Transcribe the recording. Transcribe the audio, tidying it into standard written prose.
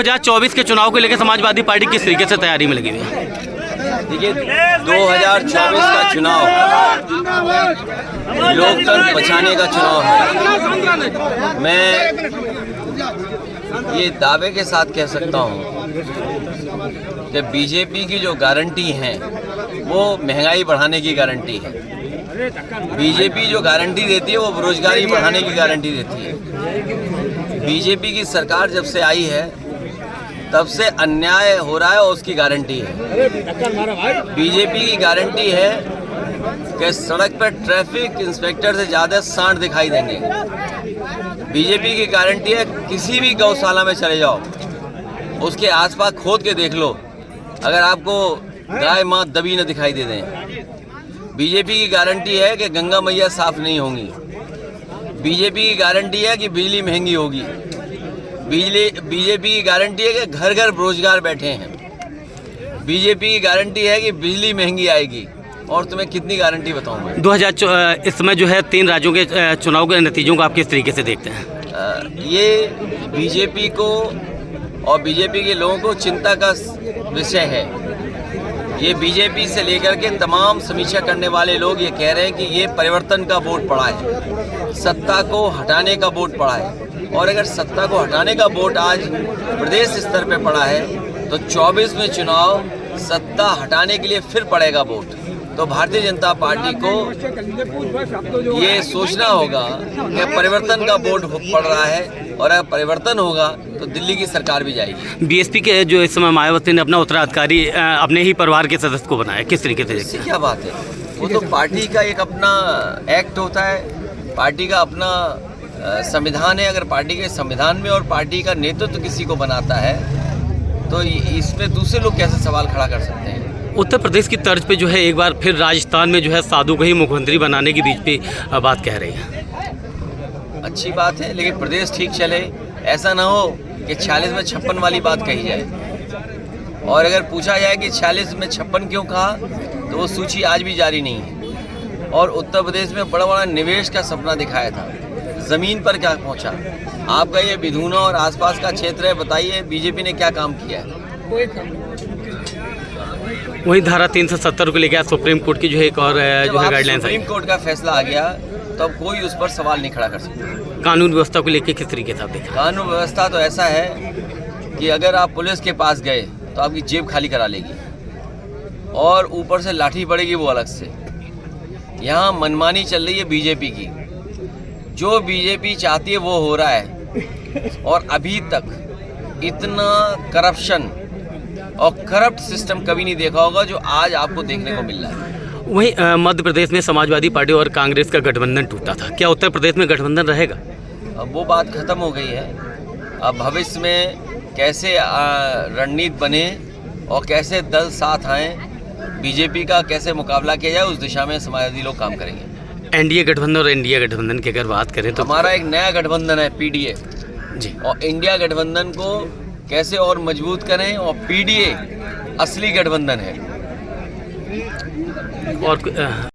2024 के चुनाव को लेकर समाजवादी पार्टी किस तरीके से तैयारी में लगी हुई है? देखिए, 2024 का चुनाव लोकतंत्र बचाने का चुनाव है। मैं ये दावे के साथ कह सकता हूँ कि बीजेपी की जो गारंटी है वो महंगाई बढ़ाने की गारंटी है। बीजेपी जो गारंटी देती है वो बेरोजगारी बढ़ाने की गारंटी देती है। बीजेपी की सरकार जब से आई है तब से अन्याय हो रहा है और उसकी गारंटी है। बीजेपी की गारंटी है कि सड़क पर ट्रैफिक इंस्पेक्टर से ज़्यादा सांड दिखाई देंगे। बीजेपी की गारंटी है किसी भी गौशाला में चले जाओ, उसके आसपास खोद के देख लो, अगर आपको गाय माँ दबी न दिखाई दे दें। बीजेपी की गारंटी है कि गंगा मैया साफ नहीं होंगी। बीजेपी की गारंटी है कि बिजली महंगी होगी। बीजेपी की गारंटी है कि घर घर बेरोजगार बैठे हैं। बीजेपी की गारंटी है कि बिजली महंगी आएगी। और तुम्हें कितनी गारंटी बताऊं मैं? 2000 इस समय जो है 3 राज्यों के चुनाव के नतीजों को आप किस तरीके से देखते हैं? ये बीजेपी को और बीजेपी के लोगों को चिंता का विषय है। ये बीजेपी से लेकर के तमाम समीक्षा करने वाले लोग ये कह रहे हैं कि ये परिवर्तन का वोट पड़ा है, सत्ता को हटाने का वोट पड़ा है। और अगर सत्ता को हटाने का वोट आज प्रदेश स्तर पे पड़ा है तो 24 में चुनाव सत्ता हटाने के लिए फिर पड़ेगा वोट। तो भारतीय जनता पार्टी को ये सोचना होगा कि परिवर्तन का वोट पड़ रहा है और अगर परिवर्तन होगा तो दिल्ली की सरकार भी जाएगी। बीएसपी के जो इस समय मायावती ने अपना उत्तराधिकारी अपने ही परिवार के सदस्य को बनाया, किस तरीके से देखते हैं? क्या बात है, वो तो पार्टी का एक अपना एक्ट होता है, पार्टी का अपना संविधान है। अगर पार्टी के संविधान में और पार्टी का नेतृत्व किसी को बनाता है तो इसमें दूसरे लोग कैसे सवाल खड़ा कर सकते हैं? उत्तर प्रदेश की तर्ज पे जो है एक बार फिर राजस्थान में जो है साधु को ही मुख्यमंत्री बनाने की बीच पे बात कह रही है। अच्छी बात है, लेकिन प्रदेश ठीक चले, ऐसा ना हो कि 46 में 56 वाली बात कही जाए। और अगर पूछा जाए कि 46 में 56 क्यों कहा तो वो सूची आज भी जारी नहीं है। और उत्तर प्रदेश में बड़ा बड़ा निवेश का सपना दिखाया था, ज़मीन पर क्या पहुंचा? आपका ये विधूना और आसपास का क्षेत्र है, बताइए बीजेपी ने क्या काम किया है? कोई काम। वही धारा 370 को लेकर सुप्रीम कोर्ट की जो है एक और जो है गाइडलाइंस सुप्रीम कोर्ट का फैसला आ गया तो अब कोई उस पर सवाल नहीं खड़ा कर सकता। कानून व्यवस्था को लेकर किस तरीके से आप देखें? कानून व्यवस्था तो ऐसा है कि अगर आप पुलिस के पास गए तो आपकी जेब खाली करा लेगी और ऊपर से लाठी पड़ेगी वो अलग से। यहाँ मनमानी चल रही है बीजेपी की, जो बीजेपी चाहती है वो हो रहा है। और अभी तक इतना करप्शन और करप्ट सिस्टम कभी नहीं देखा होगा जो आज आपको देखने को मिल रहा है। वहीं मध्य प्रदेश में समाजवादी पार्टी और कांग्रेस का गठबंधन टूटा था, क्या उत्तर प्रदेश में गठबंधन रहेगा? अब वो बात खत्म हो गई है। अब भविष्य में कैसे रणनीति बने और कैसे दल साथ आए, बीजेपी का कैसे मुकाबला किया जाए, उस दिशा में समाजवादी लोग काम करेंगे। एनडीए गठबंधन और इंडिया गठबंधन की अगर बात करें तो हमारा एक नया गठबंधन है पीडीए जी, और इंडिया गठबंधन को कैसे और मजबूत करें, और पीडीए असली गठबंधन है। और